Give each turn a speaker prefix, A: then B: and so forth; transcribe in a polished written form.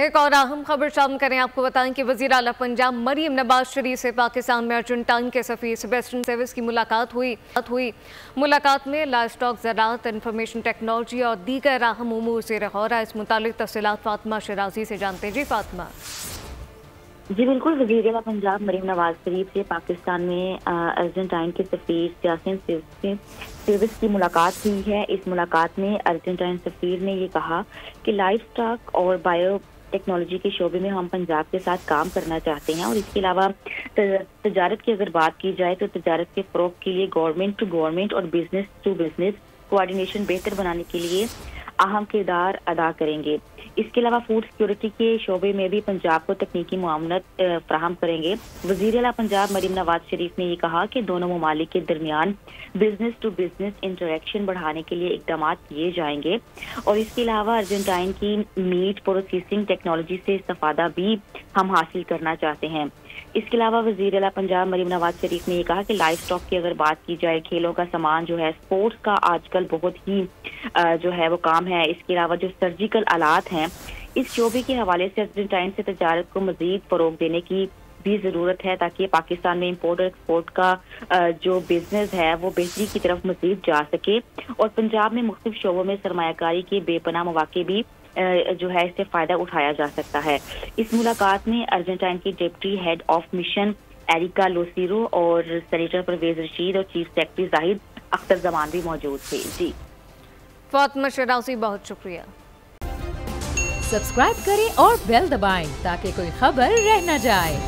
A: ایک اور اہم خبر شامل کریں، آپ کو بتائیں کہ وزیر اعلیٰ پنجاب مریم نواز شریف سے پاکستان میں ارجنٹائن کے سفیر سیباسٹین سیوس کی ملاقات ہوئی۔ ملاقات میں لائف اسٹاک، زراعت، انفارمیشن ٹیکنالوجی اور دیگر اہم امور زیر غور ہے۔ اس متعلق تفصیلات فاطمہ شیرازی سے جانتے ہیں۔ جی فاطمہ۔
B: جی بالکل، وزیر اعلیٰ پنجاب مریم نواز شریف سے پاکستان میں ارجنٹائن کے سفیر سیباسٹین سیوس کی ملاقات ہوئی ہے۔ اس ملاقات میں ارجنٹائن سفیر نے یہ کہا کہ لائف اسٹاک اور بایو ٹیکنالوجی کے شعبے میں ہم پنجاب کے ساتھ کام کرنا چاہتے ہیں، اور اس کے علاوہ تجارت کی اگر بات کی جائے تو تجارت کے فروغ کے لیے گورنمنٹ ٹو گورنمنٹ اور بزنس ٹو بزنس کوآرڈینیشن بہتر بنانے کے لیے اہم کردار ادا کریں گے۔ اس کے علاوہ فوڈ سیکیورٹی کے شعبے میں بھی پنجاب کو تکنیکی معاونت فراہم کریں گے۔ وزیر اعلیٰ پنجاب مریم نواز شریف نے یہ کہا کہ دونوں ممالک کے درمیان بزنس ٹو بزنس انٹریکشن بڑھانے کے لیے اقدامات کیے جائیں گے، اور اس کے علاوہ ارجنٹائن کی میٹ پروسیسنگ ٹیکنالوجی سے استفادہ بھی ہم حاصل کرنا چاہتے ہیں۔ اس کے علاوہ وزیر اعلیٰ پنجاب مریم نواز شریف نے یہ کہا کہ لائف اسٹاک کی اگر بات کی جائے، کھیلوں کا سامان جو ہے، اسپورٹس کا آج کل بہت ہی جو ہے وہ کام ہے۔ اس کے علاوہ جو سرجیکل آلات ہیں، اس شعبے کے حوالے سے ارجنٹائن سے تجارت کو مزید فروغ دینے کی بھی ضرورت ہے، تاکہ پاکستان میں امپورٹ اور ایکسپورٹ کا جو بزنس ہے وہ بہتری کی طرف مزید جا سکے، اور پنجاب میں مختلف شعبوں میں سرمایہ کاری کے بے پناہ مواقع بھی جو ہے اس سے فائدہ اٹھایا جا سکتا ہے۔ اس ملاقات میں ارجنٹائن کی deputy head of mission Erica لوسیرو اور سینیٹر پرویز رشید اور چیف سیکرٹری زاہد اختر زمان بھی موجود تھے۔ جی
A: فاطمہ شیرازی، بہت شکریہ۔
C: سبسکرائب کریں اور بیل دبائیں تاکہ کوئی خبر رہ نہ جائے۔